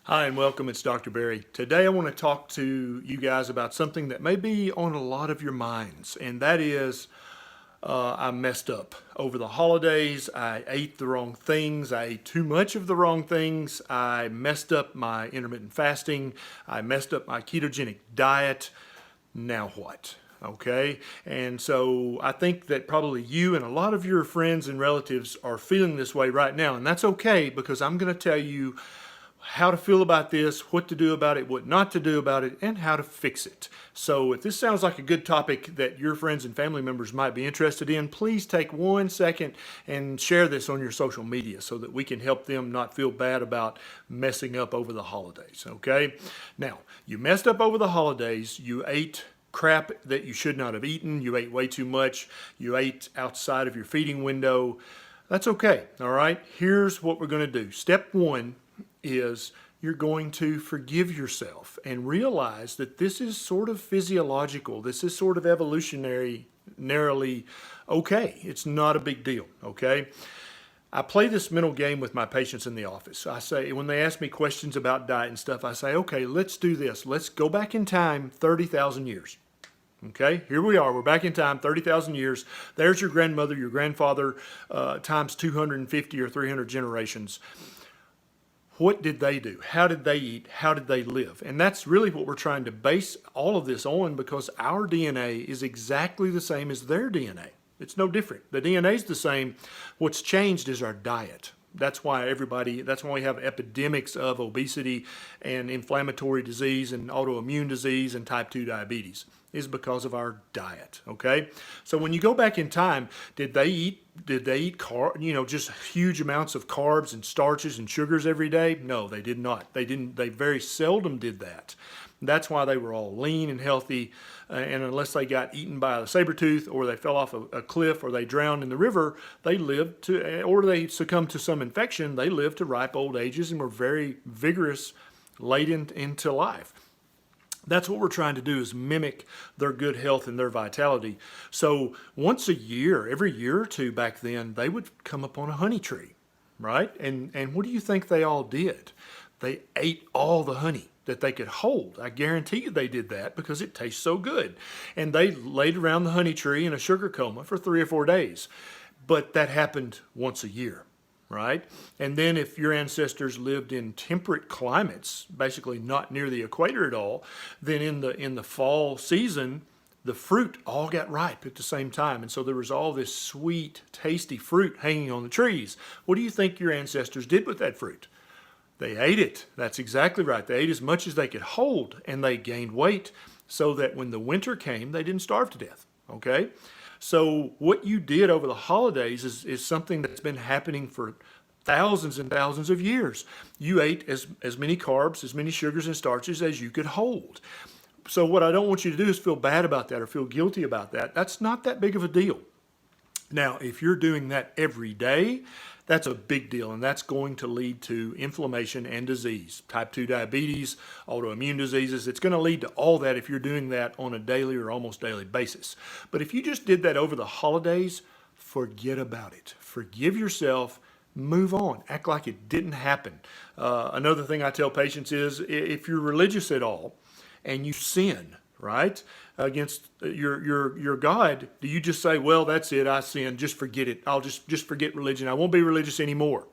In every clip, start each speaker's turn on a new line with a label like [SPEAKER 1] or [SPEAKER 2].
[SPEAKER 1] Hi and welcome, it's Dr. Berry. Today I want to talk to you guys about something that may be on a lot of your minds, and that is I messed up. Over the holidays, I ate the wrong things, I ate too much of the wrong things, I messed up my intermittent fasting, I messed up my ketogenic diet. Now what? Okay, and so I think that probably you and a lot of your friends and relatives are feeling this way right now, and that's okay because I'm going to tell you how to feel about this, what to do about it, what not to do about it, and how to fix it. So if this sounds like a good topic that your friends and family members might be interested in, please take 1 second and share this on your social media so that we can help them not feel bad about messing up over the holidays, okay? Now, you messed up over the holidays, you ate crap that you should not have eaten, you ate way too much, you ate outside of your feeding window. That's okay, all right? Here's what we're going to do. Step one is you're going to forgive yourself and realize that this is sort of physiological. This is sort of evolutionarily okay. It's not a big deal, okay? I play this mental game with my patients in the office. I say, when they ask me questions about diet and stuff, I say, okay, let's do this. Let's go back in time 30,000 years. Okay, here we are. We're back in time, 30,000 years. There's your grandmother, your grandfather, times 250 or 300 generations. What did they do? How did they eat? How did they live? And that's really what we're trying to base all of this on, because our DNA is exactly the same as their DNA. It's no different. The DNA is the same. What's changed is our diet. That's why we have epidemics of obesity and inflammatory disease and autoimmune disease and type 2 diabetes, is because of our diet, okay? So when you go back in time, did they eat just huge amounts of carbs and starches and sugars every day? No, they did not. They very seldom did that. That's why they were all lean and healthy, and unless they got eaten by a saber-tooth or they fell off a cliff or they drowned in the river, or they succumbed to some infection, they lived to ripe old ages and were very vigorous late into life. That's what we're trying to do, is mimic their good health and their vitality. So once a year, every year or two back then, they would come upon a honey tree, right? And what do you think they all did? They ate all the honey that they could hold. I guarantee you they did that because it tastes so good. And they laid around the honey tree in a sugar coma for 3 or 4 days. But that happened once a year, right? And then if your ancestors lived in temperate climates, basically not near the equator at all, then in the fall season, the fruit all got ripe at the same time. And so there was all this sweet, tasty fruit hanging on the trees. What do you think your ancestors did with that fruit? They ate it. That's exactly right. They ate as much as they could hold, and they gained weight so that when the winter came, they didn't starve to death, okay? So what you did over the holidays is something that's been happening for thousands and thousands of years. You ate as many carbs, as many sugars and starches as you could hold. So what I don't want you to do is feel bad about that or feel guilty about that. That's not that big of a deal. Now, if you're doing that every day, that's a big deal, and that's going to lead to inflammation and disease, type 2 diabetes, autoimmune diseases. It's going to lead to all that if you're doing that on a daily or almost daily basis. But if you just did that over the holidays, forget about it. Forgive yourself. Move on. Act like it didn't happen. Another thing I tell patients is, if you're religious at all and you sin, right, against your God, do you just say, well, that's it, I sinned, just forget it. I'll just forget religion. I won't be religious anymore.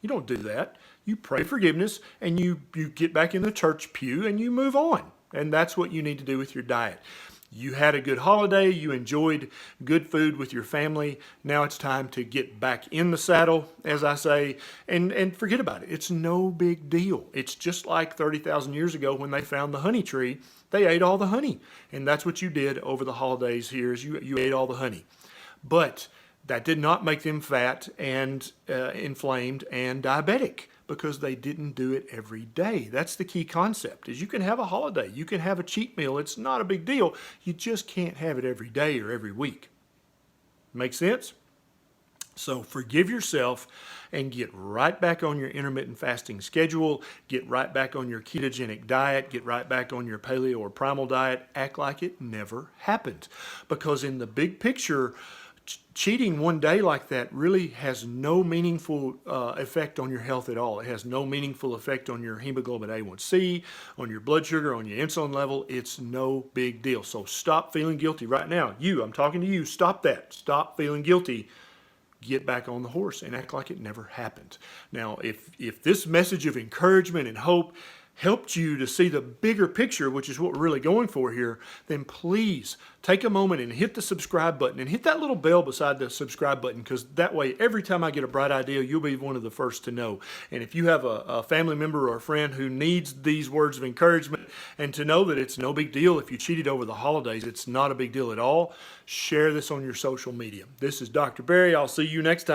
[SPEAKER 1] You don't do that. You pray forgiveness and you get back in the church pew and you move on. And that's what you need to do with your diet. You had a good holiday, you enjoyed good food with your family. Now it's time to get back in the saddle, as I say, and forget about it. It's no big deal. It's just like 30,000 years ago when they found the honey tree. They ate all the honey. And that's what you did over the holidays here, is you ate all the honey. But that did not make them fat and inflamed and diabetic, because they didn't do it every day. That's the key concept, is you can have a holiday, you can have a cheat meal. It's not a big deal. You just can't have it every day or every week. Make sense? So forgive yourself and get right back on your intermittent fasting schedule. Get right back on your ketogenic diet. Get right back on your paleo or primal diet. Act like it never happened. Because in the big picture, cheating one day like that really has no meaningful effect on your health at all. It has no meaningful effect on your hemoglobin A1C, on your blood sugar, on your insulin level. It's no big deal. So stop feeling guilty right now. I'm talking to you. Stop that. Stop feeling guilty. Get back on the horse and act like it never happened. Now, if this message of encouragement and hope helped you to see the bigger picture, which is what we're really going for here, then please take a moment and hit the subscribe button and hit that little bell beside the subscribe button, because that way every time I get a bright idea, you'll be one of the first to know. And if you have a family member or a friend who needs these words of encouragement and to know that it's no big deal if you cheated over the holidays, it's not a big deal at all, share this on your social media. This is Dr. Berry. I'll see you next time.